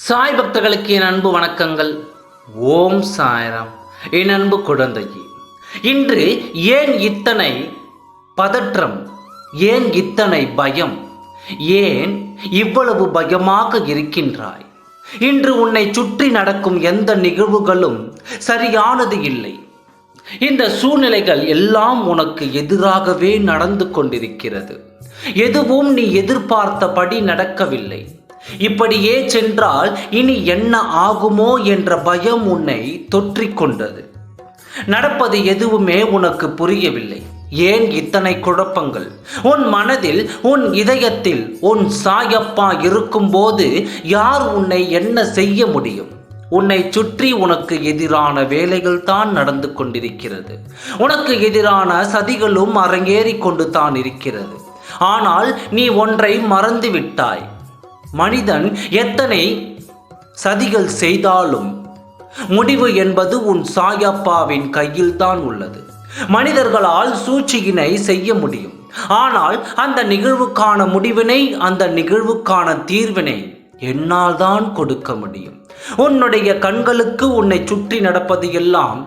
சாய் பக்தர்களுக்கு என் அன்பு வணக்கங்கள். ஓம் சாய்ராம். என் அன்பு குழந்தையே, இன்று ஏன் இத்தனை பதற்றம், ஏன் இத்தனை பயம், ஏன் இவ்வளவு பயமாக இருக்கின்றாய்? இன்று உன்னை சுற்றி நடக்கும் எந்த நிகழ்வுகளும் சரியானது இல்லை. இந்த சூழ்நிலைகள் எல்லாம் உனக்கு எதிராகவே நடந்து கொண்டிருக்கிறது. எதுவும் நீ எதிர்பார்த்தபடி நடக்கவில்லை. இப்படியே சென்றால் இனி என்ன ஆகுமோ என்ற பயம் உன்னை தொற்றிக்கொண்டது. நடப்பது எதுவுமே உனக்கு புரியவில்லை. ஏன் இத்தனை குழப்பங்கள்? உன் மனதில், உன் இதயத்தில் உன் சாயப்பா இருக்கும்போது யார் உன்னை என்ன செய்ய முடியும்? உன்னை சுற்றி உனக்கு எதிரான வேலைகள் தான் நடந்து கொண்டிருக்கிறது. உனக்கு எதிரான சதிகளும் அரங்கேறி கொண்டு தான் இருக்கிறது. ஆனால் நீ ஒன்றை மறந்து விட்டாய். மனிதன் எத்தனை சதிகள் செய்தாலும் முடிவு என்பது உன் சாயப்பாவின் கையில் தான் உள்ளது. மனிதர்களால் சூழ்ச்சியினை செய்ய முடியும். ஆனால் அந்த நிகழ்வுக்கான முடிவினை, அந்த நிகழ்வுக்கான தீர்வினை என்னால் தான் கொடுக்க முடியும். உன்னுடைய கண்களுக்கு உன்னை சுற்றி நடப்பது எல்லாம்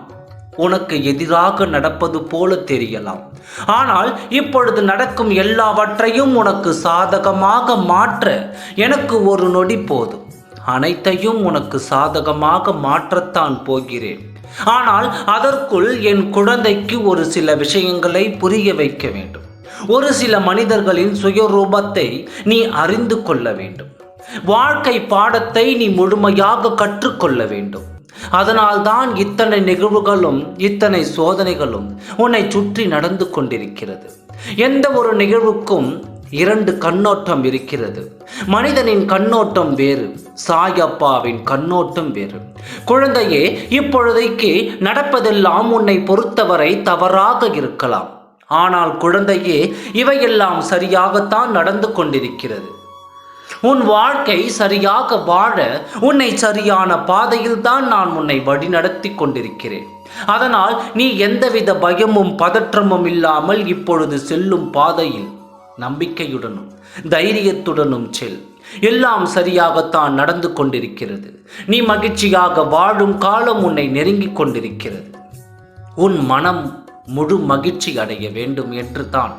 உனக்கு எதிராக நடப்பது போல தெரியலாம். ஆனால் இப்பொழுது நடக்கும் எல்லாவற்றையும் உனக்கு சாதகமாக மாற்ற எனக்கு ஒரு நொடி போதும். அனைத்தையும் உனக்கு சாதகமாக மாற்றத்தான் போகிறேன். ஆனால் அதற்குள் என் குழந்தைக்கு ஒரு சில விஷயங்களை புரிய வைக்க வேண்டும். ஒரு சில மனிதர்களின் சுயரூபத்தை நீ அறிந்து கொள்ள வேண்டும். வாழ்க்கை பாடத்தை நீ முழுமையாக கற்றுக்கொள்ள வேண்டும். அதனால்தான் இத்தனை நிகழ்வுகளும், இத்தனை சோதனைகளும் உன்னை சுற்றி நடந்து கொண்டிருக்கிறது. எந்த ஒரு நிகழ்வுக்கும் இரண்டு கண்ணோட்டம் இருக்கிறது. மனிதனின் கண்ணோட்டம் வேறு, சாயப்பாவின் கண்ணோட்டம் வேறு. குழந்தையே, இப்பொழுதைக்கு நடப்பதெல்லாம் உன்னை பொறுத்தவரை தவறாக இருக்கலாம். ஆனால் குழந்தையே, இவையெல்லாம் சரியாகத்தான் நடந்து கொண்டிருக்கிறது. உன் வாழ்க்கை சரியாக வாழ உன்னை சரியான பாதையில் தான் நான் உன்னை வழிநடத்தி கொண்டிருக்கிறேன். அதனால் நீ எந்தவித பயமும் பதற்றமும் இல்லாமல் இப்பொழுது செல்லும் பாதையில் நம்பிக்கையுடனும் தைரியத்துடனும் செல். எல்லாம் சரியாகத்தான் நடந்து கொண்டிருக்கிறது. நீ மகிழ்ச்சியாக வாழும் காலம் உன்னை நெருங்கிக் கொண்டிருக்கிறது. உன் மனம் முழு மகிழ்ச்சி அடைய வேண்டும் என்று தான்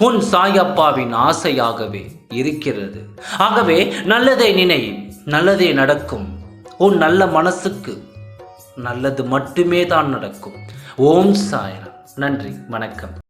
உன் சாயப்பாவின் ஆசையாகவே இருக்கிறது. ஆகவே நல்லதை நினை, நல்லதே நடக்கும். உன் நல்ல மனசுக்கு நல்லது மட்டுமே தான் நடக்கும். ஓம் சாய்ராம். நன்றி, வணக்கம்.